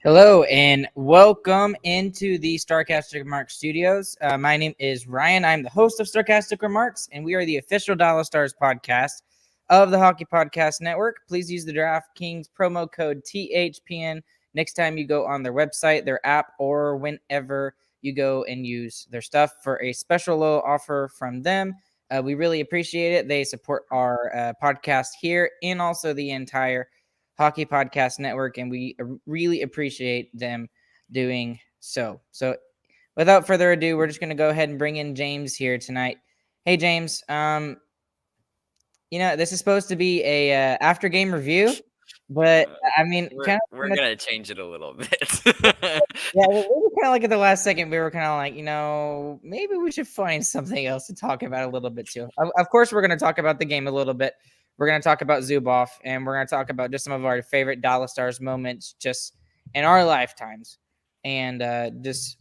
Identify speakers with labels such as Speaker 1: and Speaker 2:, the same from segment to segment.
Speaker 1: Hello and welcome into the Starcastic Remarks studios. My name is Ryan. I'm the host of Starcastic Remarks, and we are the official Dallas Stars podcast of the Hockey Podcast Network. Please use the DraftKings promo code THPN next time you go on their website, their app, or whenever you go and use their stuff for a special little offer from them. We really appreciate it. They support our podcast here and also the entire Hockey Podcast Network, and we really appreciate them doing so. So, without further ado, we're just going to go ahead and bring in James here tonight. Hey, James. This is supposed to be a after game review, but I mean,
Speaker 2: we're gonna change it a little bit.
Speaker 1: Yeah, we were kind of like at the last second, we were kind of like, maybe we should find something else to talk about a little bit too. Of course, we're going to talk about the game a little bit. We're going to talk about Zubov, and we're going to talk about just some of our favorite Dallas Stars moments just in our lifetimes. And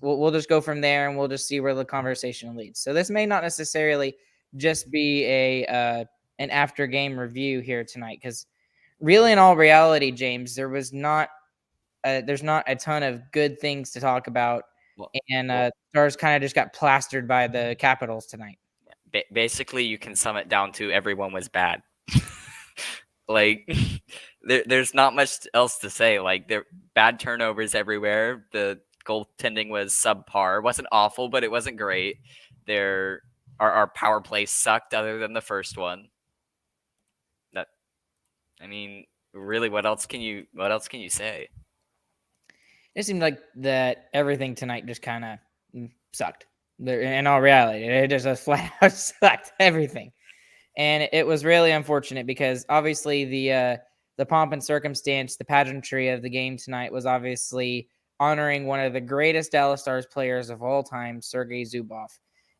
Speaker 1: we'll just go from there, and we'll just see where the conversation leads. So this may not necessarily just be an after game review here tonight, because really, in all reality, James, there's not a ton of good things to talk about, and Stars kind of just got plastered by the Capitals tonight.
Speaker 2: Basically, you can sum it down to everyone was bad. Like, there's not much else to say. Like, there bad turnovers everywhere. The goaltending was subpar. It wasn't awful, but it wasn't great. Our power play sucked, other than the first one. Really, what else can you say?
Speaker 1: It seemed like that everything tonight just kind of sucked. In all reality, it just flat out sucked, everything. And it was really unfortunate because obviously the pomp and circumstance, the pageantry of the game tonight was obviously honoring one of the greatest Dallas Stars players of all time, Sergei Zubov.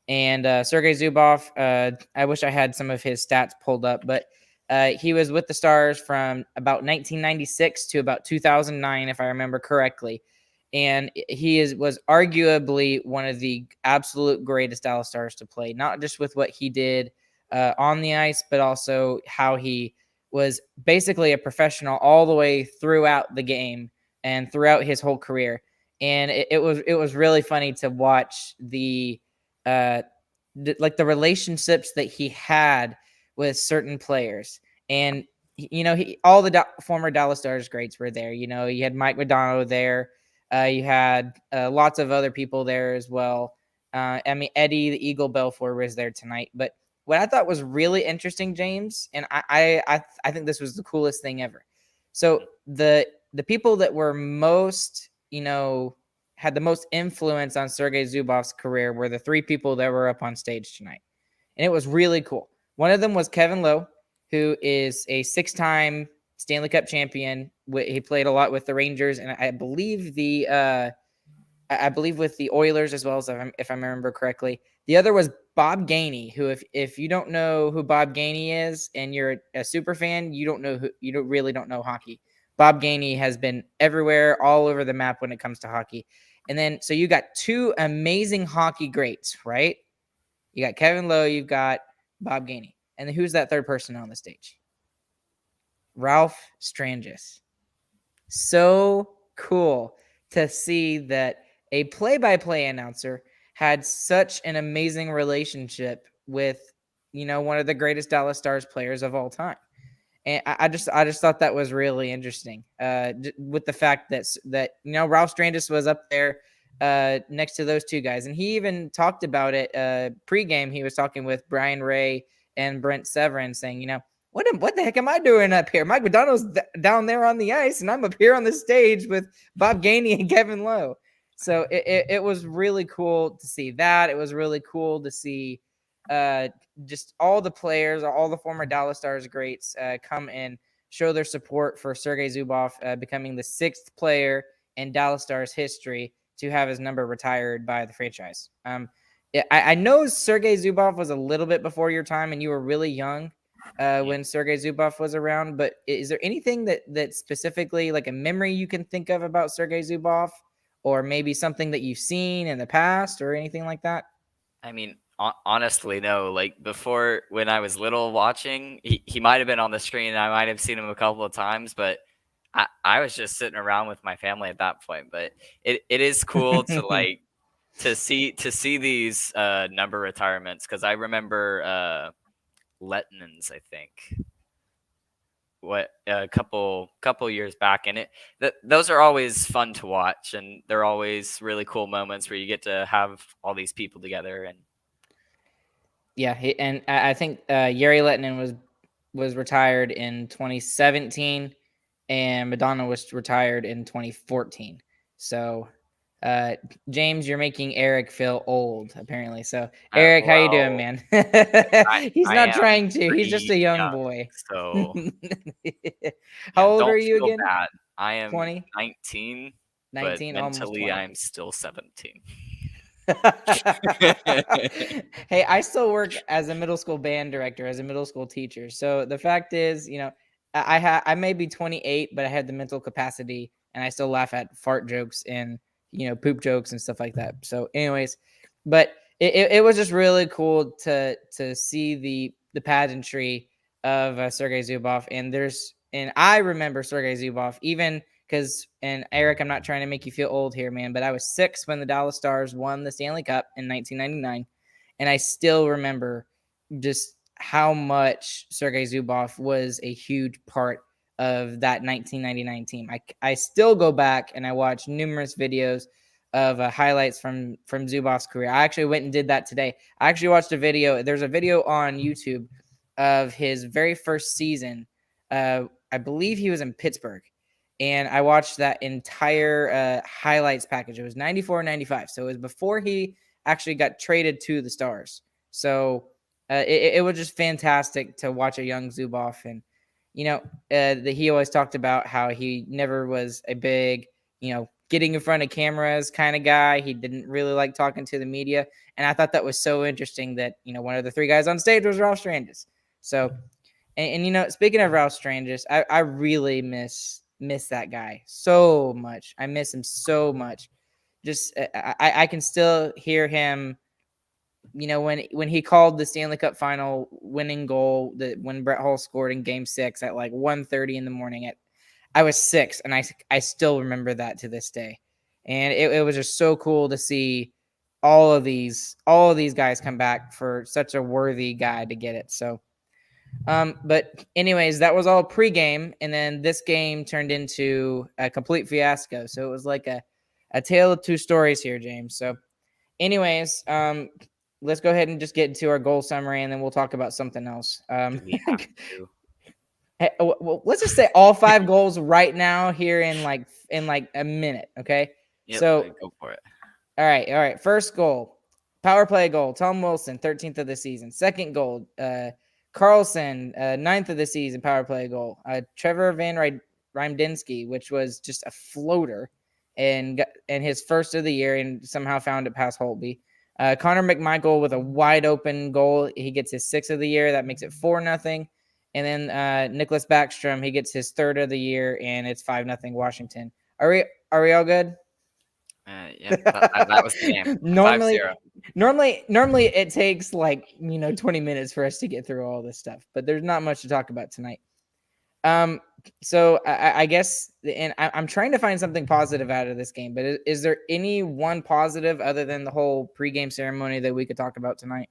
Speaker 1: And Sergei Zubov, I wish I had some of his stats pulled up, but he was with the Stars from about 1996 to about 2009, if I remember correctly. And he was arguably one of the absolute greatest Dallas Stars to play, not just with what he did on the ice, but also how he was basically a professional all the way throughout the game and throughout his whole career. And it was really funny to watch the relationships that he had with certain players. And all the former Dallas Stars greats were there. You had Mike Modano there. You had lots of other people there as well. Eddie the Eagle Belfour was there tonight. But what I thought was really interesting, James, and I think this was the coolest thing ever. So the people that were most, had the most influence on Sergei Zubov's career were the three people that were up on stage tonight. And it was really cool. One of them was Kevin Lowe, who is a 6-time Stanley Cup champion. He played a lot with the Rangers, and I believe with the Oilers as well, as if I remember correctly. The other was Bob Gainey, who, if you don't know who Bob Gainey is and you're a super fan, you really don't know hockey. Bob Gainey has been everywhere, all over the map when it comes to hockey. And then, so you got two amazing hockey greats, right? You got Kevin Lowe, you've got Bob Gainey. And then who's that third person on the stage? Ralph Strangis. So cool to see that a play-by-play announcer had such an amazing relationship with, one of the greatest Dallas Stars players of all time. And I just thought that was really interesting, with the fact that Ralph Strangis was up there next to those two guys. And he even talked about it pregame. He was talking with Brian Ray and Brent Severin, saying, what the heck am I doing up here? Mike Modano's down there on the ice, and I'm up here on the stage with Bob Gainey and Kevin Lowe. So it was really cool to see that. It was really cool to see just all the players, all the former Dallas Stars greats come and show their support for Sergei Zubov becoming the 6th player in Dallas Stars history to have his number retired by the franchise. I know Sergei Zubov was a little bit before your time, and you were really young when Sergei Zubov was around. But is there anything that specifically, like a memory you can think of about Sergei Zubov, or maybe something that you've seen in the past or anything like that?
Speaker 2: Honestly, no. Like, before, when I was little watching, he might have been on the screen and I might have seen him a couple of times, but I was just sitting around with my family at that point, but it is cool to like to see these number retirements because I remember Letton's, I think, what a couple years back, and those are always fun to watch, and they're always really cool moments where you get to have all these people together. And
Speaker 1: Yeah, and I think Yuri Lettinen was retired in 2017, and Madonna was retired in 2014. So, uh, James, you're making Eric feel old, apparently. So, Eric, how you doing,
Speaker 2: well,
Speaker 1: man?
Speaker 2: I
Speaker 1: He's
Speaker 2: I
Speaker 1: not
Speaker 2: am
Speaker 1: trying to. He's just
Speaker 2: pretty
Speaker 1: a young
Speaker 2: young,
Speaker 1: boy.
Speaker 2: so
Speaker 1: How
Speaker 2: yeah,
Speaker 1: old are
Speaker 2: don't
Speaker 1: you
Speaker 2: feel
Speaker 1: again?
Speaker 2: bad. I am
Speaker 1: 20,
Speaker 2: 19, but
Speaker 1: 19, almost
Speaker 2: mentally
Speaker 1: 20.
Speaker 2: I'm still 17.
Speaker 1: Hey, I still work as a middle school band director, as a middle school teacher. So the fact is, I may be 28, but I had the mental capacity, and I still laugh at fart jokes and poop jokes and stuff like that. So, anyways, but it was just really cool to see the pageantry of Sergei Zubov, and I remember Sergei Zubov even because, and Eric, I'm not trying to make you feel old here, man, but I was 6 when the Dallas Stars won the Stanley Cup in 1999, and I still remember just how much Sergei Zubov was a huge part of that 1999 team. I still go back and I watch numerous videos of highlights from Zubov's career. I actually went and did that today. I actually watched a video. There's a video on YouTube of his very first season. I believe he was in Pittsburgh, and I watched that entire highlights package. It was 94-95, so it was before he actually got traded to the Stars. So it was just fantastic to watch a young Zubov, and he always talked about how he never was a big, getting in front of cameras kind of guy. He didn't really like talking to the media, and I thought that was so interesting that one of the three guys on stage was Ralph Strandis. So, and speaking of Ralph Strangis, I really miss that guy so much. I miss him so much. Just I can still hear him. When he called the Stanley Cup final winning goal, when Brett Hull scored in Game 6 at like 1:30 in the morning. I was 6, and I still remember that to this day. And it was just so cool to see all of these guys come back for such a worthy guy to get it. So. But anyways, that was all pregame, and then this game turned into a complete fiasco. So it was like a tale of two stories here, James. So, anyways, let's go ahead and just get into our goal summary, and then we'll talk about something else.
Speaker 2: Do we have to?
Speaker 1: Well, let's just say all 5 goals right now here in like a minute, okay?
Speaker 2: Yep,
Speaker 1: So
Speaker 2: go for it.
Speaker 1: all right. First goal, power play goal. Tom Wilson, 13th of the season. Second goal, Carlson, 9th of the season, power play goal. Trevor Van Rymdinsky, which was just a floater, and his first of the year, and somehow found it past Holtby. Connor McMichael with a wide open goal. He gets his 6th of the year. That makes it 4-0. And then Nicholas Backstrom, he gets his 3rd of the year, and it's 5-0 Washington. Are we all good?
Speaker 2: Yeah, that was the game.
Speaker 1: normally
Speaker 2: 5-0.
Speaker 1: normally it takes like 20 minutes for us to get through all this stuff, but there's not much to talk about tonight. So I guess, and I'm trying to find something positive out of this game, but is there any one positive other than the whole pregame ceremony that we could talk about tonight?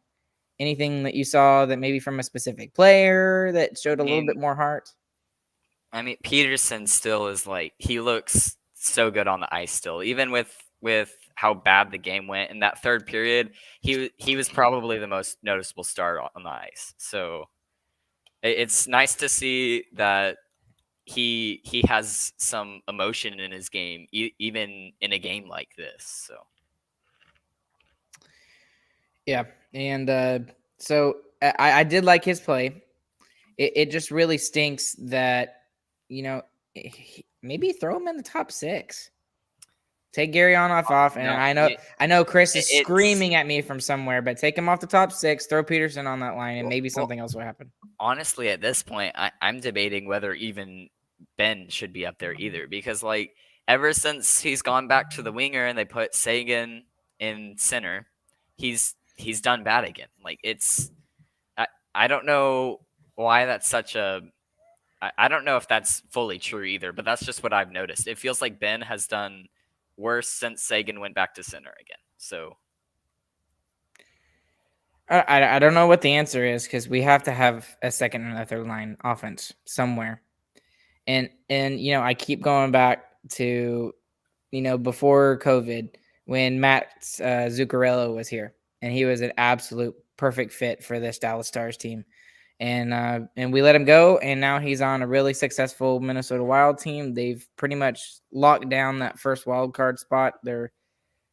Speaker 1: Anything that you saw that maybe from a specific player that showed a little bit more heart?
Speaker 2: I mean, Peterson still is like, he looks so good on the ice still, even with how bad the game went in that third period. He was probably the most noticeable star on the ice. So it's nice to see that he has some emotion in his game, even in a game like this. So
Speaker 1: yeah, and so I did like his play. It just really stinks that maybe throw him in the top 6. Take Gary on off, and
Speaker 2: no,
Speaker 1: I know Chris is
Speaker 2: it's
Speaker 1: screaming at me from somewhere, but take him off the top 6, throw Peterson on that line, and maybe
Speaker 2: well,
Speaker 1: something else will happen.
Speaker 2: honestly, at this point, I'm debating whether even Ben should be up there either, because like ever since he's gone back to the winger and they put Sagan in center, he's done bad again. Like I don't know why that's such a I don't know if that's fully true either, but that's just what I've noticed. It feels like Ben has done worse since Sagan went back to center again. So
Speaker 1: I don't know what the answer is because we have to have a second and a third line offense somewhere. And I keep going back to before COVID when Matt Zuccarello was here, and he was an absolute perfect fit for this Dallas Stars team. And we let him go, and now he's on a really successful Minnesota Wild team. They've pretty much locked down that first wild card spot. They're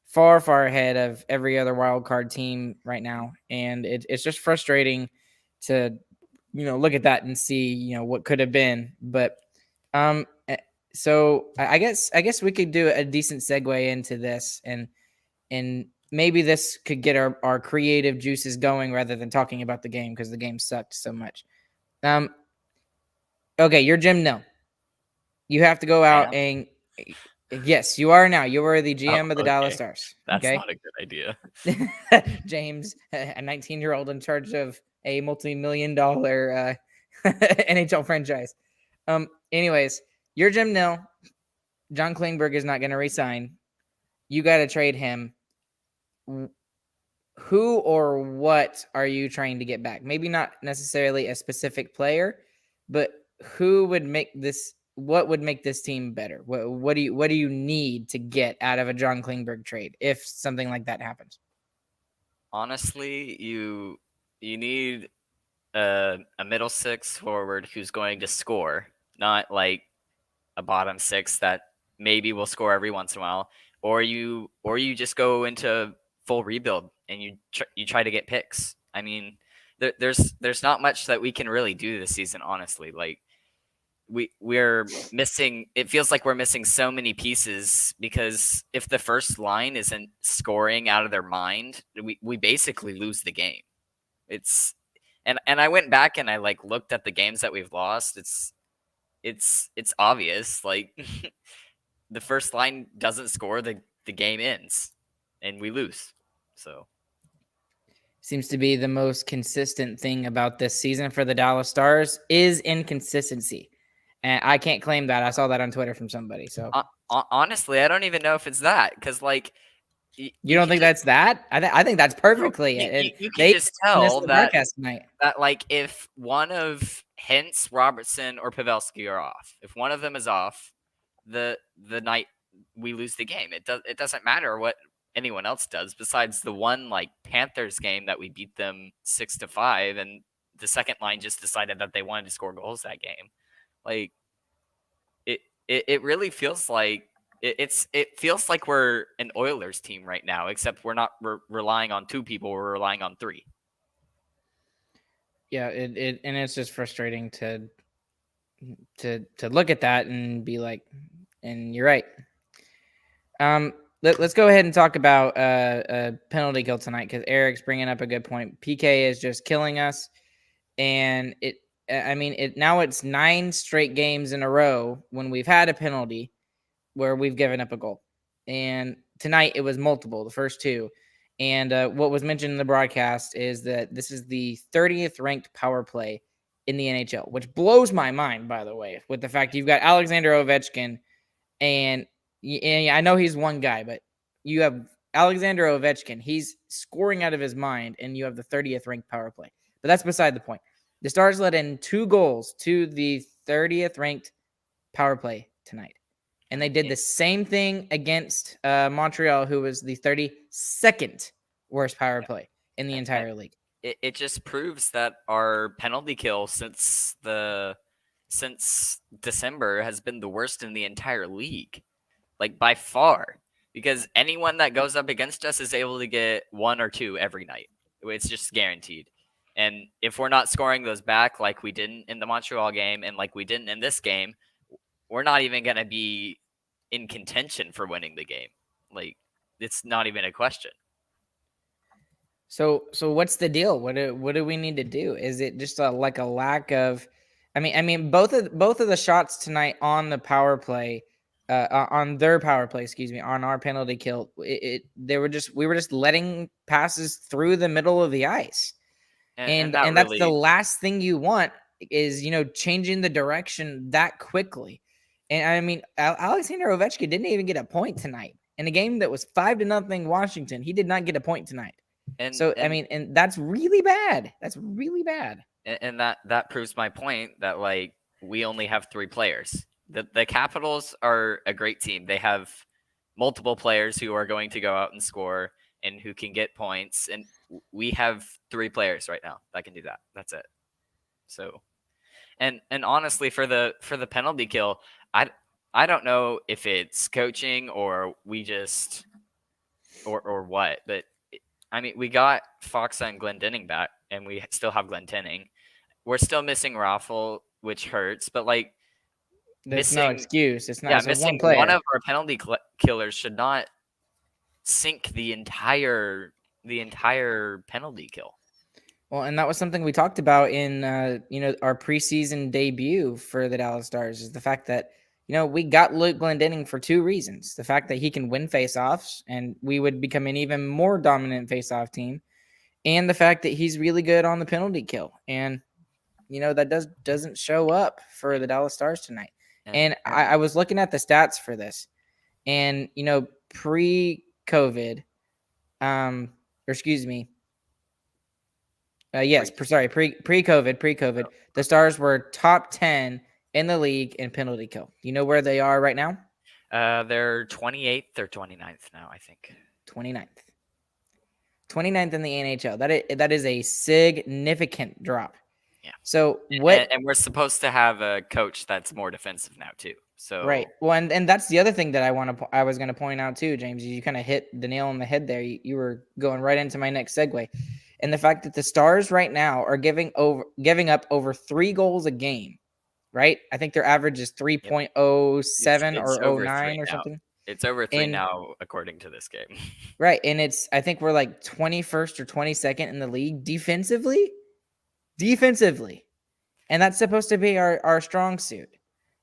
Speaker 1: far, far ahead of every other wild card team right now, and it's just frustrating to look at that and see what could have been. But so I guess we could do a decent segue into this, and maybe this could get our creative juices going rather than talking about the game because the game sucked so much. Okay, you're Jim Nill. You have to go out and yes, you are now. You are the GM of the Dallas Stars.
Speaker 2: That's
Speaker 1: okay?
Speaker 2: not a good idea.
Speaker 1: James, a 19-year-old in charge of a multi-million-dollar NHL franchise. Anyways, you're Jim Nill. John Klingberg is not going to resign. You got to trade him. Who or what are you trying to get back? Maybe not necessarily a specific player, but who would make this? What would make this team better? What do you need to get out of a John Klingberg trade if something like that happens?
Speaker 2: Honestly, you need a middle six forward who's going to score, not like a bottom six that maybe will score every once in a while, or you just go into full rebuild and you try to get picks. I mean, there's not much that we can really do this season, honestly. Like we're missing. It feels like we're missing so many pieces because if the first line isn't scoring out of their mind, we basically lose the game. It's and I went back and I like looked at the games that we've lost. It's obvious. Like the first line doesn't score, the game ends and we lose. So
Speaker 1: seems to be the most consistent thing about this season for the Dallas Stars is inconsistency. And I can't claim that. I saw that on Twitter from somebody. So
Speaker 2: honestly, I don't even know if it's that because like
Speaker 1: you don't think that's that? I think that's perfectly it.
Speaker 2: You can just tell that
Speaker 1: tonight.
Speaker 2: That like if one of Hintz, Robertson, or Pavelski are off, if one of them is off, the night we lose the game. It doesn't matter what anyone else does besides the one like Panthers game that we beat them 6-5, and the second line just decided that they wanted to score goals that game. Like it really feels like it feels like we're an Oilers team right now, except we're not relying on two people, we're relying on three.
Speaker 1: Yeah, and it's just frustrating to look at that and be like, and you're right. Let's go ahead and talk about a penalty kill tonight because Eric's bringing up a good point. PK is just killing us, and now it's 9 straight games in a row when we've had a penalty where we've given up a goal. And tonight it was multiple, the first 2. And what was mentioned in the broadcast is that this is the 30th ranked power play in the NHL, which blows my mind, by the way, with the fact you've got Alexander Ovechkin. And I know he's one guy, but you have Alexander Ovechkin. He's scoring out of his mind, and you have the 30th ranked power play. But that's beside the point. The Stars let in 2 goals to the 30th ranked power play tonight. And they did the same thing against Montreal, who was the 32nd worst power play in the entire league.
Speaker 2: It just proves that our penalty kill since December has been the worst in the entire league, like by far. Because anyone that goes up against us is able to get 1 or 2 every night. It's just guaranteed. And if we're not scoring those back like we didn't in the Montreal game and like we didn't in this game, we're not even going to be in contention for winning the game. Like, it's not even a question.
Speaker 1: So what's the deal? What do we need to do? Is it just like a lack of? I mean, both of the shots tonight on the power play, on their power play, on our penalty kill, we were just letting passes through the middle of the ice, and that's the last thing you want is changing the direction that quickly. And I mean, Alexander Ovechkin didn't even get a point tonight in a game that was 5-0 Washington. He did not get a point tonight.
Speaker 2: And
Speaker 1: So I mean, and that's really bad. That's really bad.
Speaker 2: and that proves my point that like we only have 3 players. The Capitals are a great team. They have multiple players who are going to go out and score and who can get points, and we have 3 players right now that can do that. That's it. So, and honestly, for the penalty kill, I don't know if it's coaching or we just or what, but I mean, we got Fox and Glendening back, and we still have Glendening. We're still missing Raffle, which hurts, but like
Speaker 1: There's no excuse. It's not.
Speaker 2: yeah,
Speaker 1: It's one
Speaker 2: missing
Speaker 1: player.
Speaker 2: one of our penalty killers should not sink the entire penalty kill.
Speaker 1: Well, and that was something we talked about in our preseason debut for the Dallas Stars, is the fact that we got Luke Glendening for 2 reasons: the fact that he can win faceoffs, and we would become an even more dominant faceoff team, and the fact that he's really good on the penalty kill. And that doesn't show up for the Dallas Stars tonight. And I was looking at the stats for this, and pre-COVID, or excuse me. Pre-COVID, the Stars were top 10 in the league in penalty kill. You know where they are right now?
Speaker 2: They're 28th or 29th now, I think.
Speaker 1: 29th. 29th in the NHL. That is a significant drop.
Speaker 2: Yeah.
Speaker 1: So what?
Speaker 2: And we're supposed to have a coach that's more defensive now too. So
Speaker 1: right. Well, and that's the other thing that I was going to point out too, James. You kind of hit the nail on the head there. You were going right into my next segue. And the fact that the Stars right now are giving up over 3 goals a game, right? I think their average is 3.07 or 09 or something.
Speaker 2: It's over 3 now, according to this game.
Speaker 1: Right. And I think we're like 21st or 22nd in the league defensively. And that's supposed to be our strong suit.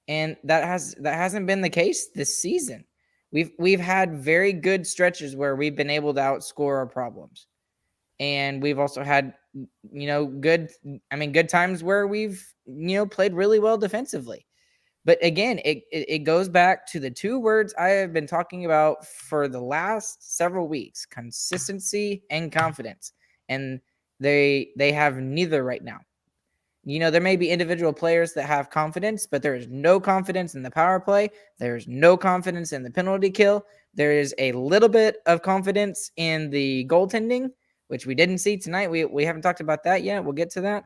Speaker 1: And that hasn't been the case this season. We've had very good stretches where we've been able to outscore our problems. And we've also had, good times where we've, played really well defensively. But again, it goes back to the 2 words I have been talking about for the last several weeks: consistency and confidence. And they have neither right now. There may be individual players that have confidence, but there is no confidence in the power play. There's no confidence in the penalty kill. There is a little bit of confidence in the goaltending, which we didn't see tonight. We haven't talked about that yet. We'll get to that.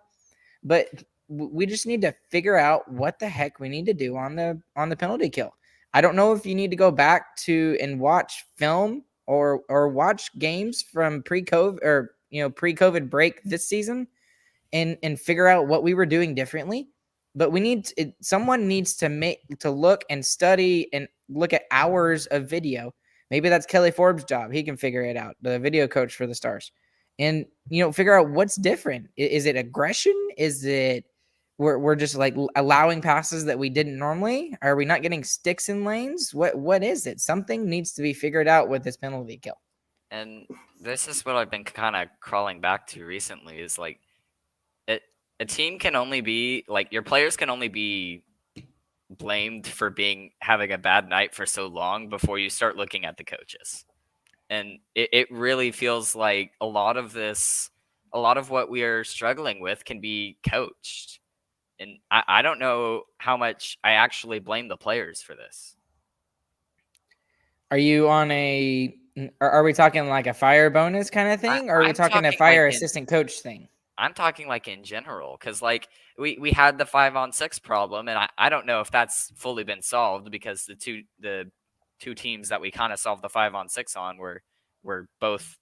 Speaker 1: But we just need to figure out what the heck we need to do on the penalty kill. I don't know if you need to go back to and watch film or watch games from pre-COVID or pre-COVID break this season and figure out what we were doing differently. But someone needs to look and study and look at hours of video. Maybe that's Kelly Forbes' job. He can figure it out, the video coach for the Stars. And, figure out what's different. Is it aggression? Is it we're just like allowing passes that we didn't normally? Are we not getting sticks in lanes? What is it? Something needs to be figured out with this penalty kill.
Speaker 2: And this is what I've been kind of crawling back to recently is like a team can only be like your players can only be blamed for having a bad night for so long before you start looking at the coaches. And it really feels like a lot of what we are struggling with can be coached. And I don't know how much I actually blame the players for this.
Speaker 1: Are you on are we talking like a fire bonus kind of thing? Or are we talking a fire assistant coach thing?
Speaker 2: I'm talking like in general, because like we had the 5-on-6 problem, and I don't know if that's fully been solved because the two teams that we kind of solved the 5-on-6 on were both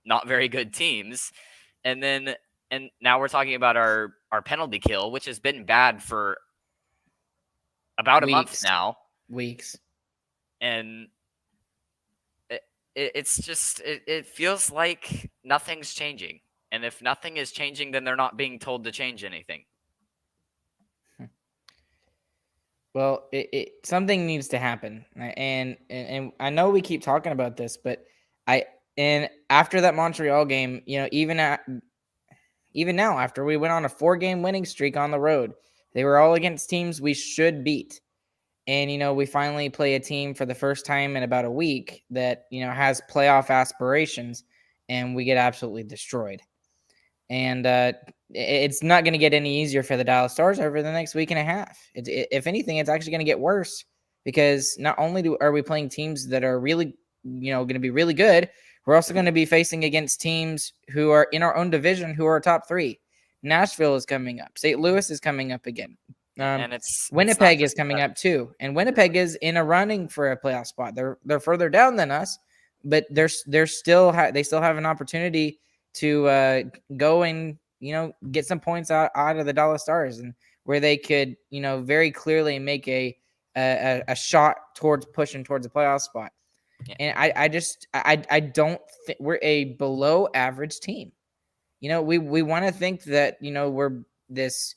Speaker 2: not very good teams. And now we're talking about our penalty kill, which has been bad for about a month now.
Speaker 1: Weeks.
Speaker 2: And it's just it feels like nothing's changing. And if nothing is changing, then they're not being told to change anything.
Speaker 1: Well, something needs to happen, and I know we keep talking about this, but after that Montreal game, even even now, after we went on a 4-game winning streak on the road, they were all against teams we should beat. And, we finally play a team for the first time in about a week that, has playoff aspirations, and we get absolutely destroyed. And it's not going to get any easier for the Dallas Stars over the next week and a half. If anything, it's actually going to get worse, because not only are we playing teams that are really, going to be really good, we're also going to be facing against teams who are in our own division who are top 3. Nashville is coming up. St. Louis is coming up again.
Speaker 2: And it's not
Speaker 1: Winnipeg is
Speaker 2: just
Speaker 1: coming up too, and Winnipeg is in a running for a playoff spot. They're further down than us, but they still have an opportunity to go and get some points out of the Dallas Stars, and where they could very clearly make a shot towards pushing towards a playoff spot.
Speaker 2: Yeah.
Speaker 1: And I don't think we're a below average team. We want to think that we're this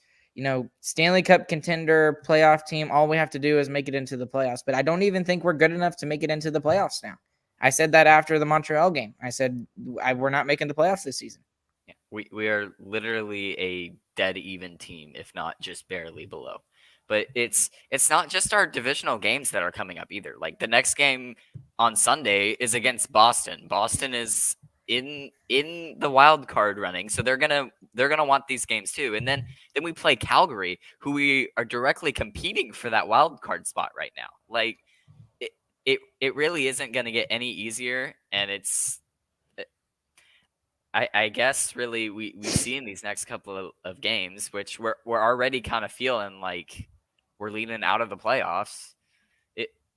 Speaker 1: Stanley Cup contender playoff team. All we have to do is make it into the playoffs. But I don't even think we're good enough to make it into the playoffs now. I said that after the Montreal game. I said we're not making the playoffs this season.
Speaker 2: Yeah, we are literally a dead even team, if not just barely below. But it's not just our divisional games that are coming up either. Like the next game on Sunday is against Boston. Boston is in the wild card running, so they're gonna want these games too. And then we play Calgary, who we are directly competing for that wild card spot right now. Like it really isn't gonna get any easier, and it's I guess really we see in these next couple of games, which we're already kind of feeling like we're leaning out of the playoffs.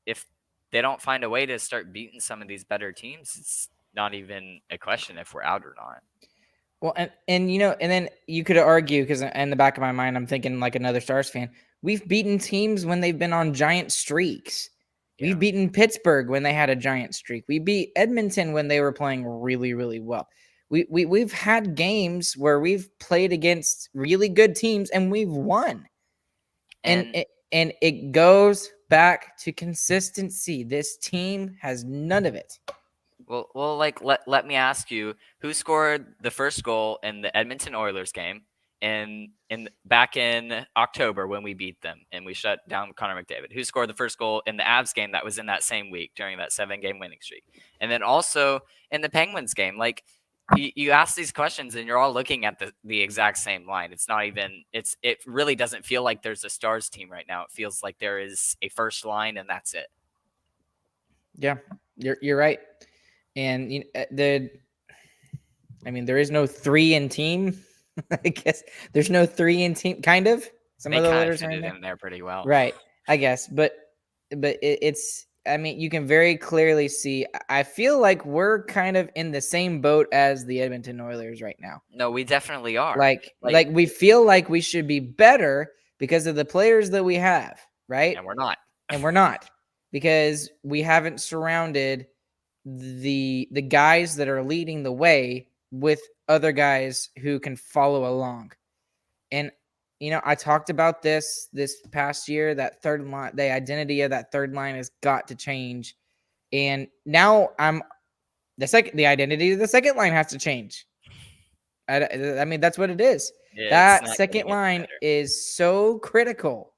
Speaker 2: If they don't find a way to start beating some of these better teams, it's not even a question if we're out or not.
Speaker 1: Well, and and then you could argue, because in the back of my mind, I'm thinking like another Stars fan. We've beaten teams when they've been on giant streaks. Yeah. We've beaten Pittsburgh when they had a giant streak. We beat Edmonton when they were playing really, really well. We've had games where we've played against really good teams and we've won. And it goes back to consistency. This team has none of it.
Speaker 2: Well, like let me ask you, who scored the first goal in the Edmonton Oilers game and back in October when we beat them and we shut down Connor McDavid? Who scored the first goal in the Avs game that was in that same week during that 7-game winning streak? And then also in the Penguins game, like you ask these questions and you're all looking at the exact same line. It's not even it really doesn't feel like there's a Stars team right now. It feels like there is a first line and that's it.
Speaker 1: Yeah, you're right. And there is no 3 in team. I guess there's no 3 in team. Kind of. Some of the letters are
Speaker 2: in there pretty well,
Speaker 1: right? I guess, but it's. I mean, you can very clearly see. I feel like we're kind of in the same boat as the Edmonton Oilers right now.
Speaker 2: No, we definitely are.
Speaker 1: Like we feel like we should be better because of the players that we have, right?
Speaker 2: And we're not.
Speaker 1: And we're not, because we haven't surrounded the guys that are leading the way with other guys who can follow along. And I talked about this past year, that third line, the identity of that third line has got to change. And now the identity of the second line has to change. I mean, that's what it is. Yeah, that second line is so critical.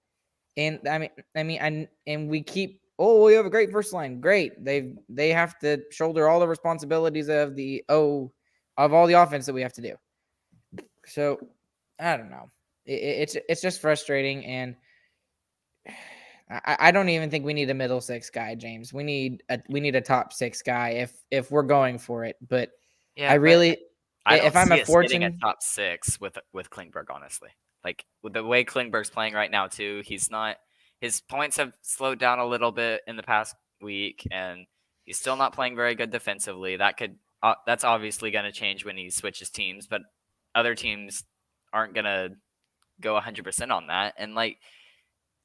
Speaker 1: And and we keep, we have a great first line. Great. They have to shoulder all the responsibilities of all the offense that we have to do. So I don't know. It's just frustrating, and I don't even think we need a middle 6 guy, James. We need a top 6 guy if we're going for it. But yeah,
Speaker 2: I don't see us getting a top 6 with Klingberg, honestly. Like with the way Klingberg's playing right now too, his points have slowed down a little bit in the past week, and he's still not playing very good defensively. That's obviously going to change when he switches teams, but other teams aren't going to go 100% on that. And like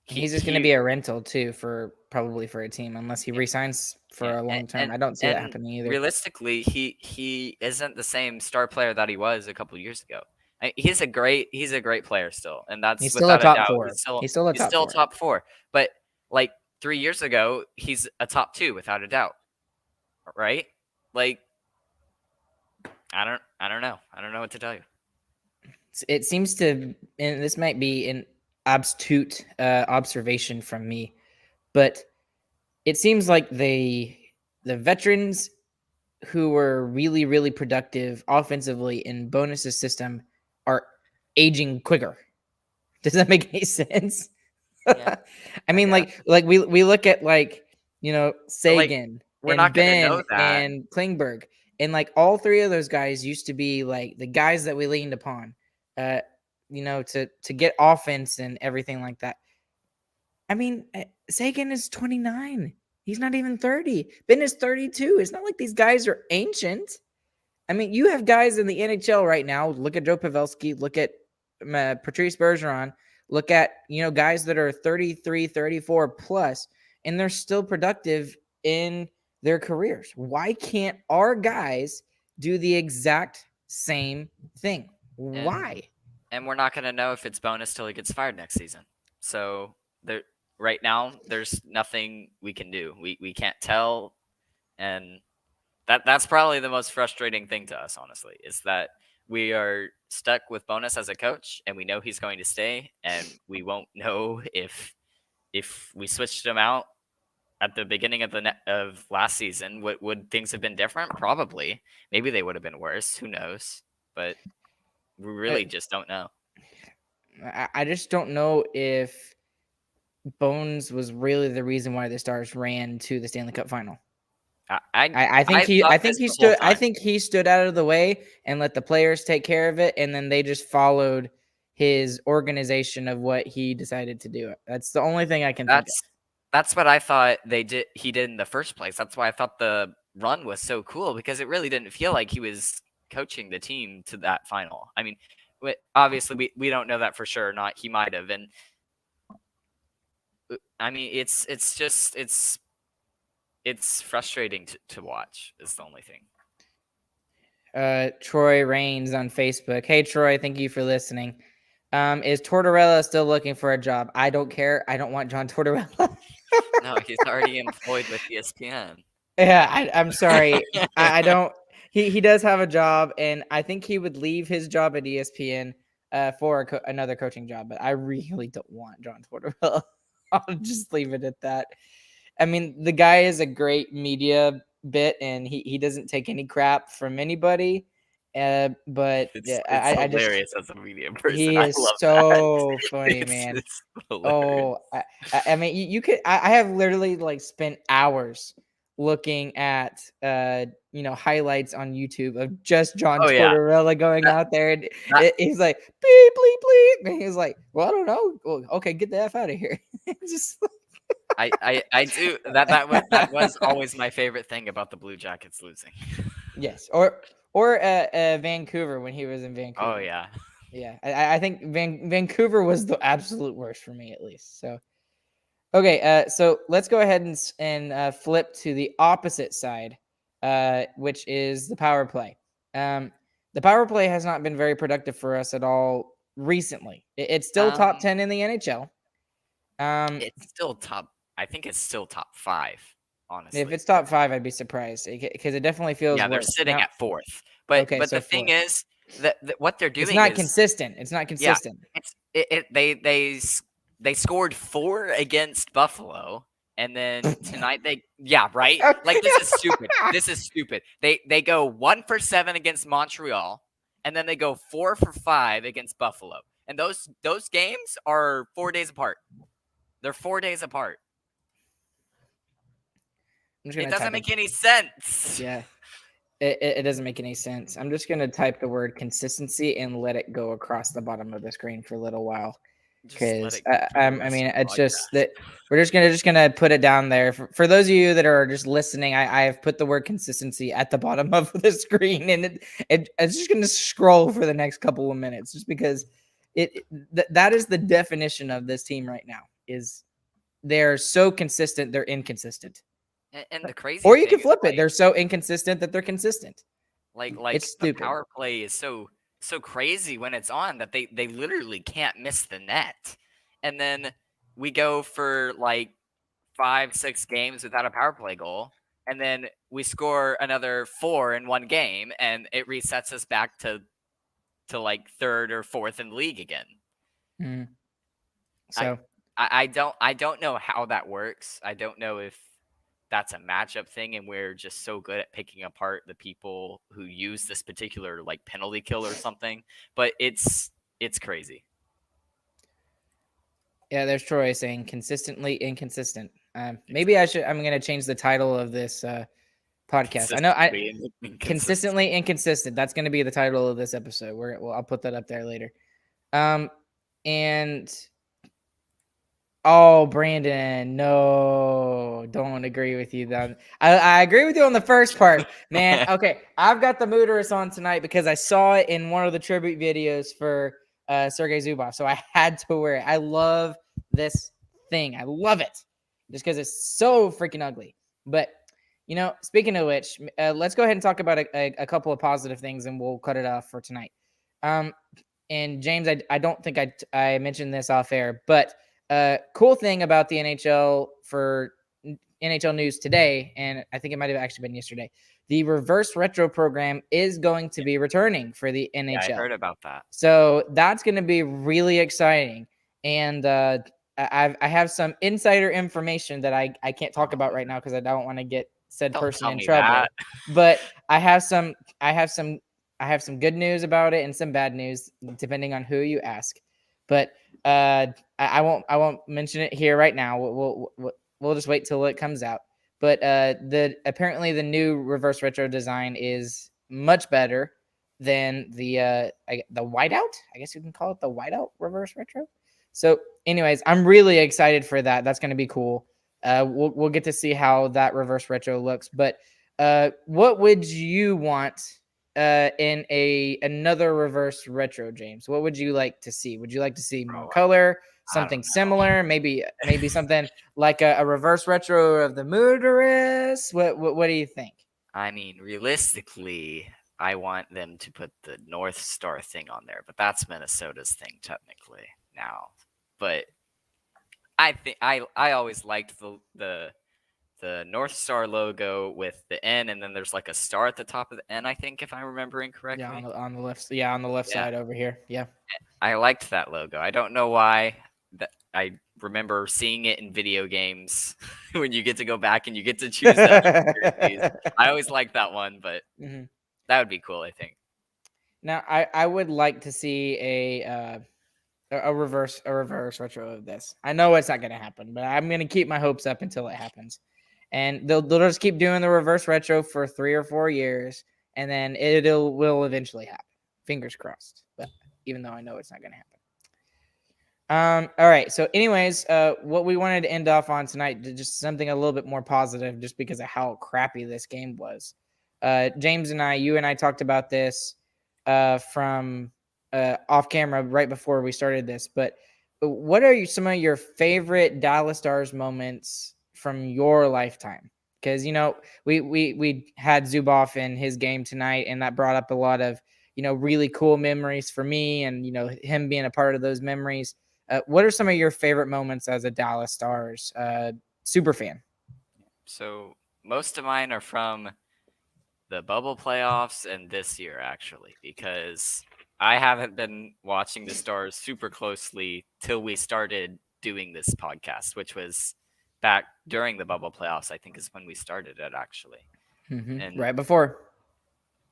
Speaker 1: he's just going to be a rental too probably for a team unless he resigns for a long term. I don't see that happening either.
Speaker 2: Realistically, he isn't the same star player that he was a couple of years ago. He's a great player still, and that's
Speaker 1: he's still a top 4.
Speaker 2: He's still a top 4. But like 3 years ago, he's a top 2 without a doubt, right? Like I don't know. I don't know what to tell you.
Speaker 1: it seems to, and this might be an obtuse observation from me, but it seems like the veterans who were really, really productive offensively in Bonus's system are aging quicker. Does that make any sense?
Speaker 2: Yeah,
Speaker 1: I
Speaker 2: I
Speaker 1: mean,
Speaker 2: guess.
Speaker 1: we look at
Speaker 2: But like,
Speaker 1: Sagan
Speaker 2: we're
Speaker 1: and
Speaker 2: not gonna
Speaker 1: Ben
Speaker 2: know that.
Speaker 1: and Klingberg, and like all three of those guys used to be like the guys that we leaned upon, uh, to get offense and everything like that. I mean, Sagan is 29. He's not even 30. Ben is 32. It's not like these guys are ancient. I mean, you have guys in the NHL right now. Look at Joe Pavelski. Look at Patrice Bergeron. Look at, guys that are 33, 34 plus, and they're still productive in their careers. Why can't our guys do the exact same thing?
Speaker 2: and
Speaker 1: Why?
Speaker 2: and we're not gonna know if it's Bonus till he gets fired next season. So there, right now, there's nothing we can do. We can't tell, and that's probably the most frustrating thing to us, honestly, is that we are stuck with Bonus as a coach, and we know he's going to stay, and we won't know if we switched him out at the beginning of of last season, would things have been different? Probably. Maybe they would have been worse. Who knows? But we
Speaker 1: Uh,
Speaker 2: really just don't know.
Speaker 1: I just don't know if Bones was really the reason why the Stars ran to the Stanley Cup final. I think
Speaker 2: I
Speaker 1: he
Speaker 2: thought
Speaker 1: I
Speaker 2: this
Speaker 1: think he
Speaker 2: the whole
Speaker 1: stood I
Speaker 2: time.
Speaker 1: think he stood out of the way and let the players take care of it, and then they just followed his organization of what he decided to do. That's the only thing I can think of.
Speaker 2: That's what I thought he did in the first place. That's why I thought the run was so cool, because it really didn't feel like he was coaching the team to that final. I mean, obviously we don't know that for sure. Not he might have, and I mean it's just it's frustrating to watch. Is the only thing.
Speaker 1: Troy Rains on Facebook. Hey Troy, thank you for listening. Is Tortorella still looking for a job? I don't care. I don't want John Tortorella.
Speaker 2: No, he's already employed with ESPN.
Speaker 1: Yeah, I'm sorry. I don't. He does have a job, and I think he would leave his job at ESPN for another coaching job. But I really don't want John Tortorella. I'll just leave it at that. I mean, the guy is a great media bit, and he doesn't take any crap from anybody. But yeah,
Speaker 2: It's
Speaker 1: I just
Speaker 2: hilarious as a media person.
Speaker 1: he
Speaker 2: I
Speaker 1: is
Speaker 2: love that.
Speaker 1: so funny, man.
Speaker 2: It's hilarious.
Speaker 1: Oh, I mean, you could. I have literally spent hours looking at highlights on YouTube of just John
Speaker 2: Oh yeah,
Speaker 1: Tortorella going
Speaker 2: that,
Speaker 1: out there, and
Speaker 2: that
Speaker 1: he's like bleep bleep bleep, and he's like, well, I don't know. Well, okay, get the f out of here. Just
Speaker 2: I do that was always my favorite thing about the Blue Jackets losing.
Speaker 1: yes, or Vancouver when he was in Vancouver.
Speaker 2: Oh yeah.
Speaker 1: Yeah, I think Vancouver was the absolute worst for me, at least. So okay, so let's go ahead and flip to the opposite side, which is the power play. The power play has not been very productive for us at all recently. It's still top 10 in the NHL.
Speaker 2: It's still top. I think it's still top 5,
Speaker 1: If
Speaker 2: honestly.
Speaker 1: it's top 5, I'd be surprised because it definitely feels
Speaker 2: Yeah, they're
Speaker 1: worse.
Speaker 2: sitting
Speaker 1: Now,
Speaker 2: at 4th. But
Speaker 1: okay, so
Speaker 2: the thing
Speaker 1: 4th.
Speaker 2: is that what they're
Speaker 1: It's
Speaker 2: doing
Speaker 1: not
Speaker 2: is,
Speaker 1: consistent. It's not
Speaker 2: yeah,
Speaker 1: consistent.
Speaker 2: they scored 4 against Buffalo, and then tonight right. Like, this is stupid. This is stupid. They go 1 for 7 against Montreal, and then they go 4 for 5 against Buffalo, and those games are 4 days apart. They're 4 days apart. It doesn't make any sense.
Speaker 1: Yeah. It doesn't make any sense. I'm just gonna type the word consistency and let it go across the bottom of the screen for a little while,
Speaker 2: Just let
Speaker 1: because
Speaker 2: it go for the
Speaker 1: I
Speaker 2: rest
Speaker 1: mean,
Speaker 2: of the
Speaker 1: it's just
Speaker 2: podcast.
Speaker 1: that we're just gonna put it down there for those of you that are just listening. I have put the word consistency at the bottom of the screen, and it's just gonna scroll for the next couple of minutes, just because that is the definition of this team right now. Is they're so consistent, they're inconsistent.
Speaker 2: And the crazy
Speaker 1: Or you
Speaker 2: thing
Speaker 1: can
Speaker 2: is,
Speaker 1: flip it. They're so inconsistent that they're consistent. It's
Speaker 2: the
Speaker 1: stupid.
Speaker 2: power play is so crazy when it's on that they literally can't miss the net. And then we go for like 5-6 games without a power play goal, and then we score another 4 in one game, and it resets us back to to like third or fourth in the league again.
Speaker 1: Mm.
Speaker 2: I,
Speaker 1: So
Speaker 2: I don't know how that works. I don't know if that's a matchup thing and we're just so good at picking apart the people who use this particular like penalty kill or something. But it's crazy.
Speaker 1: yeah, there's Troy saying consistently inconsistent. Maybe I'm gonna change the title of this podcast. I know consistently inconsistent. That's gonna be the title of this episode. I'll put that up there later. And oh, Brandon, no, don't agree with you. I agree with you on the first part, man. Okay, I've got the Mooterus on tonight because I saw it in one of the tribute videos for Sergei Zubov, so I had to wear it. I love this thing. I love it just because it's so freaking ugly. But speaking of which, let's go ahead and talk about a couple of positive things, and we'll cut it off for tonight. And James, I don't think I mentioned this off air, but cool thing about the NHL for NHL news today, and I think it might have actually been yesterday, the reverse retro program is going to be returning for the NHL.
Speaker 2: Yeah, I heard about that.
Speaker 1: So that's going to be really exciting. And I have some insider information that I can't talk about right now because I don't want to get said person in trouble. But I have some good news about it and some bad news, depending on who you ask. But I won't mention it here right now. We'll just wait till it comes out. But apparently the new reverse retro design is much better than the whiteout. I guess you can call it the whiteout reverse retro. So, anyways, I'm really excited for that. That's going to be cool. We'll get to see how that reverse retro looks. But what would you want in another reverse retro, James? What would you like to see? Would you like to see more color, something similar, maybe something like a reverse retro of the Mooterus? What do you think?
Speaker 2: I mean, realistically, I want them to put the North Star thing on there, but that's Minnesota's thing technically now. But I think I always liked the North Star logo with the N, and then there's like a star at the top of the N, I think, if I'm remembering correctly.
Speaker 1: Yeah, on the left. Yeah, on the left side over here. Yeah,
Speaker 2: I liked that logo. I don't know why. I remember seeing it in video games when you get to go back and you get to choose that. I always liked that one, but that would be cool, I think.
Speaker 1: Now, I would like to see a reverse retro of this. I know it's not going to happen, but I'm going to keep my hopes up until it happens. And they'll just keep doing the reverse retro for 3 or 4 years, and then will eventually happen. Fingers crossed. But even though I know it's not going to happen. All right. So, anyways, what we wanted to end off on tonight, just something a little bit more positive, just because of how crappy this game was. James and you and I talked about this from off camera right before we started this. But what are some of your favorite Dallas Stars moments from your lifetime? Because we had Zubov in his game tonight, and that brought up a lot of really cool memories for me, and him being a part of those memories. What are some of your favorite moments as a Dallas Stars super fan?
Speaker 2: So most of mine are from the bubble playoffs and this year, actually, because I haven't been watching the Stars super closely till we started doing this podcast, which was back during the bubble playoffs, I think is when we started it, actually.
Speaker 1: And right before.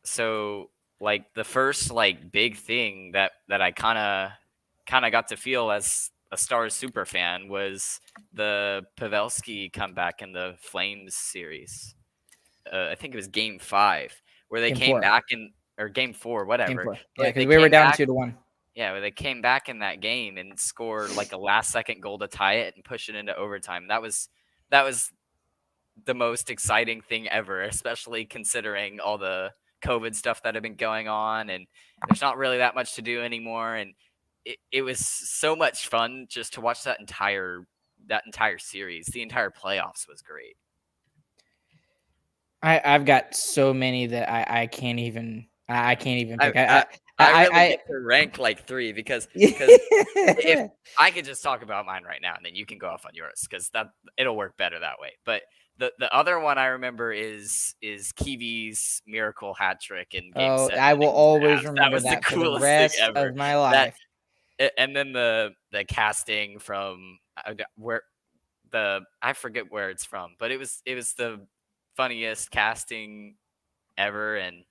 Speaker 2: So like the first like big thing that I kind of got to feel as a Stars super fan was the Pavelski comeback in the Flames series. I think it was Game 5 where they came back or Game 4, whatever.
Speaker 1: Game 4. Yeah, because we were down 2-1.
Speaker 2: Yeah, where they came back in that game and scored like a last-second goal to tie it and push it into overtime. That was the most exciting thing ever, especially considering all the COVID stuff that had been going on, and there's not really that much to do anymore. And it was so much fun just to watch that entire series. The entire playoffs was great.
Speaker 1: I've got so many that I can't even pick.
Speaker 2: I really
Speaker 1: I
Speaker 2: get to rank like 3 because if
Speaker 1: I
Speaker 2: I could just talk about mine right now, and then you can go off on yours because that it'll work better that way. But the other one I remember is Kiwi's miracle hat trick in Game
Speaker 1: oh,
Speaker 2: 7
Speaker 1: I will
Speaker 2: against the
Speaker 1: always
Speaker 2: Avs. That
Speaker 1: remember
Speaker 2: was the
Speaker 1: that for the
Speaker 2: coolest thing
Speaker 1: rest
Speaker 2: ever.
Speaker 1: of my
Speaker 2: That
Speaker 1: life.
Speaker 2: and then the casting from where I forget where it's from, but it was the funniest casting ever, and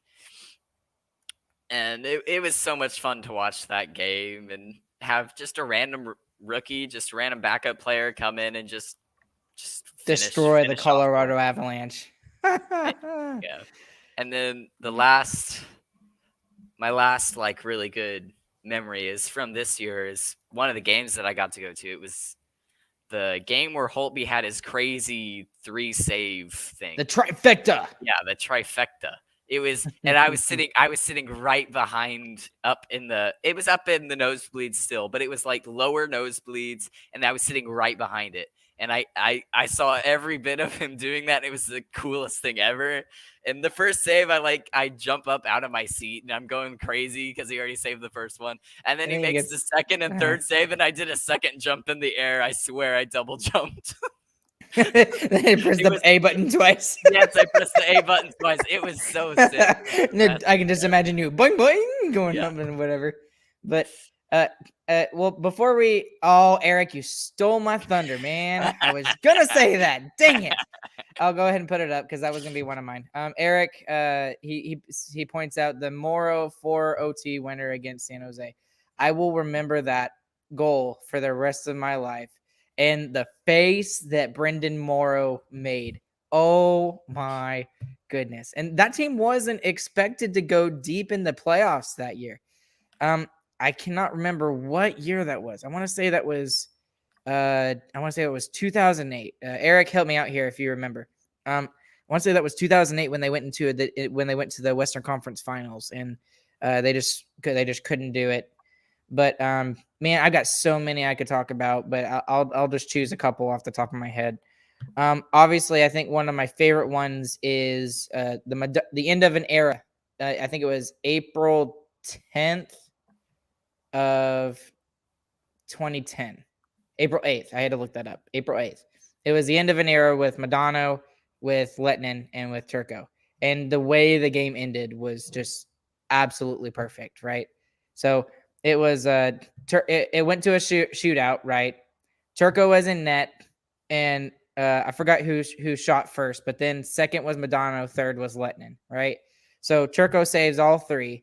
Speaker 2: it was so much fun to watch that game and have just a random rookie, just a random backup player come in and just
Speaker 1: Destroy the
Speaker 2: finish off the
Speaker 1: Colorado
Speaker 2: win.
Speaker 1: Avalanche.
Speaker 2: Yeah, and then my last like really good memory is from this year is one of the games that I got to go to. It was the game where Holtby had his crazy 3 save thing.
Speaker 1: The trifecta.
Speaker 2: Yeah, the trifecta. It was, and I was sitting right behind it was up in the nosebleeds still, but it was like lower nosebleeds, and I was sitting right behind it. And I saw every bit of him doing that. And it was the coolest thing ever. And the first save, I jump up out of my seat and I'm going crazy because he already saved the first one. And then
Speaker 1: And
Speaker 2: he
Speaker 1: then he
Speaker 2: makes
Speaker 1: gets
Speaker 2: the second and third save, and I did a second jump in the air. I swear I double jumped.
Speaker 1: then he pressed
Speaker 2: It
Speaker 1: the
Speaker 2: was
Speaker 1: A button twice.
Speaker 2: Yes, I pressed the A button twice. It was so sick. It was the
Speaker 1: And then
Speaker 2: best
Speaker 1: I can
Speaker 2: thing
Speaker 1: just
Speaker 2: ever.
Speaker 1: imagine you boing boing going
Speaker 2: Yeah.
Speaker 1: up and whatever. But well, before Eric, you stole my thunder, man. I was gonna say that. Dang it. I'll go ahead and put it up because that was gonna be one of mine. Eric, he points out the Morrow 4 OT winner against San Jose. I will remember that goal for the rest of my life, and the face that Brendan Morrow made. Oh my goodness! And that team wasn't expected to go deep in the playoffs that year. I cannot remember what year that was. I want to say that was I want to say it was 2008. Eric, help me out here if you remember. I want to say that was 2008 when they went to the Western Conference Finals, and they just couldn't do it. But man, I got so many I could talk about, but I'll just choose a couple off the top of my head. Obviously, I think one of my favorite ones is the end of an era. I think it was April 10th of 2010. April 8th. I had to look that up. April 8th. It was the end of an era with Madonna, with Lettinen, and with Turco. And the way the game ended was just absolutely perfect, right? So it was it went to a shootout, right? Turco was in net, and I forgot who shot first, but then second was Madonna, third was Lettinen, right? So Turco saves all 3.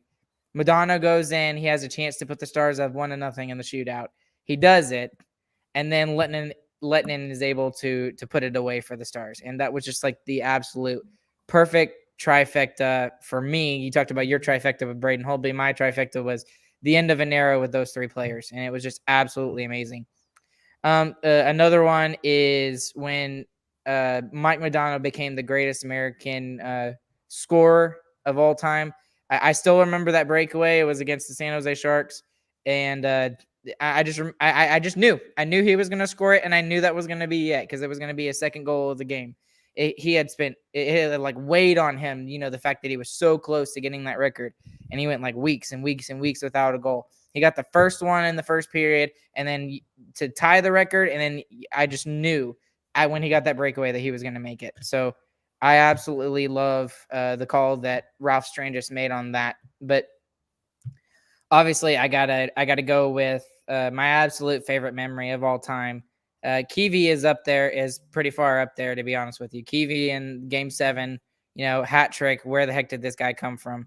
Speaker 1: Madonna goes in. He has a chance to put the Stars up 1-0 in the shootout. He does it, and then Lettinen is able to put it away for the Stars, and that was just like the absolute perfect trifecta for me. You talked about your trifecta with Braden Holtby. My trifecta was the end of an era with those 3 players, and it was just absolutely amazing. Another one is when Mike Modano became the greatest American scorer of all time. I still remember that breakaway. It was against the San Jose Sharks, and I just knew. I knew he was going to score it, and I knew that was going to be it because it was going to be a second goal of the game. It had like weighed on him, the fact that he was so close to getting that record, and he went like weeks and weeks and weeks without a goal. He got the first one in the first period, and then to tie the record, and then I just knew when he got that breakaway that he was going to make it. So I absolutely love the call that Ralph Strangis made on that. But obviously, I gotta go with my absolute favorite memory of all time. Kiwi is pretty far up there, to be honest with you. Kiwi in Game 7, hat trick. Where the heck did this guy come from?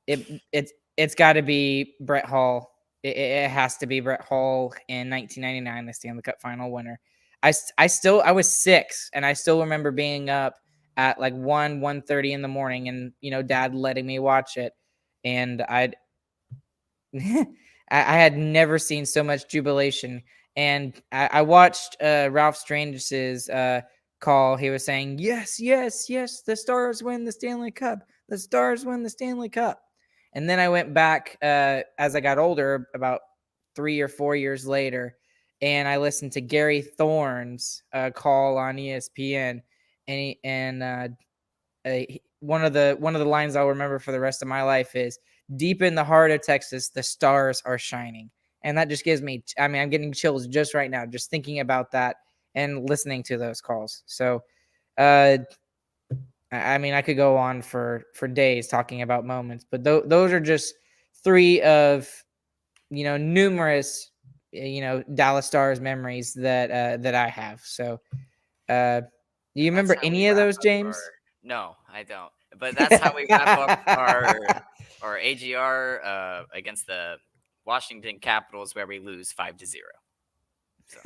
Speaker 1: It's got to be Brett Hall. It has to be Brett Hall in 1999, the Stanley Cup final winner. I was 6, and I still remember being up at like 1:30 in the morning, and Dad letting me watch it, and I had never seen so much jubilation. And I watched Ralph Strange's call. He was saying, "Yes, yes, yes, the Stars win the Stanley Cup. The Stars win the Stanley Cup." And then I went back as I got older, about 3 or 4 years later, and I listened to Gary Thorne's call on ESPN, and one of the lines I'll remember for the rest of my life is, deep in the heart of Texas, the stars are shining. And that just gives me, I mean, I'm getting chills just right now, just thinking about that and listening to those calls. So, I mean, I could go on for days talking about moments, but those are just three of, numerous, Dallas Stars memories that I have. So, do you
Speaker 2: And that's
Speaker 1: remember
Speaker 2: how we
Speaker 1: any of
Speaker 2: wrap
Speaker 1: those,
Speaker 2: up our.
Speaker 1: James?
Speaker 2: No, I don't. But that's how we wrap up our AGR against the Washington Capitals, where we lose 5-0. So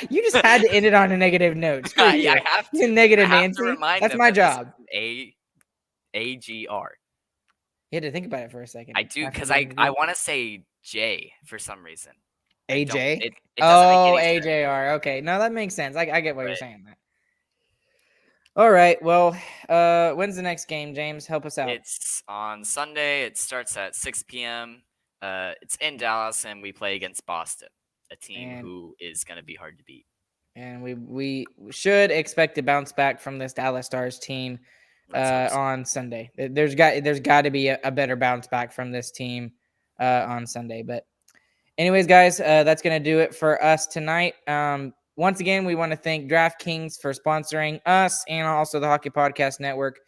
Speaker 1: You just had to end it on a negative note. Screw you.
Speaker 2: I have
Speaker 1: You
Speaker 2: to.
Speaker 1: negative
Speaker 2: I have to
Speaker 1: Nancy.
Speaker 2: remind
Speaker 1: That's
Speaker 2: them
Speaker 1: my
Speaker 2: that this is
Speaker 1: job.
Speaker 2: an AGR.
Speaker 1: You had to think about it for a second.
Speaker 2: I do
Speaker 1: After
Speaker 2: because
Speaker 1: the
Speaker 2: I
Speaker 1: interview.
Speaker 2: want to say J for some reason. I don't.
Speaker 1: AJ.
Speaker 2: It doesn't make
Speaker 1: Oh,
Speaker 2: any sense.
Speaker 1: AJR. Okay. No, that makes sense. I get why you're
Speaker 2: Right.
Speaker 1: saying that. All right. Well, when's the next game, James? Help us out.
Speaker 2: It's on Sunday. It starts at 6 p.m. It's in Dallas, and we play against Boston, a team who is going to be hard to beat.
Speaker 1: And we should expect to bounce back from this Dallas Stars team on Sunday. There's got to be a better bounce back from this team on Sunday. But anyways, guys, that's going to do it for us tonight. Once again, we want to thank DraftKings for sponsoring us and also the Hockey Podcast Network.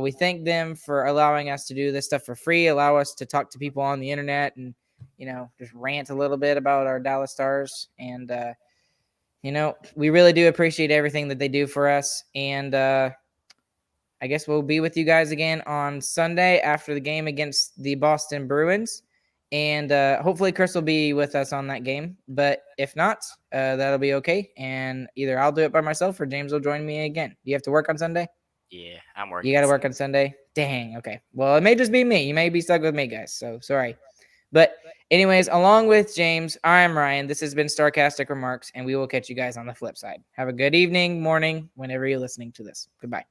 Speaker 1: We thank them for allowing us to do this stuff for free, allow us to talk to people on the internet and, just rant a little bit about our Dallas Stars. And, we really do appreciate everything that they do for us. And I guess we'll be with you guys again on Sunday after the game against the Boston Bruins. And hopefully Chris will be with us on that game. But if not, that'll be okay. And either I'll do it by myself or James will join me again. Do you have to work on Sunday?
Speaker 2: Yeah, I'm working.
Speaker 1: You got to work on Sunday? Dang. Okay. Well, it may just be me. You may be stuck with me, guys. So sorry. But anyways, along with James, I'm Ryan. This has been Starcastic Remarks, and we will catch you guys on the flip side. Have a good evening, morning, whenever you're listening to this. Goodbye.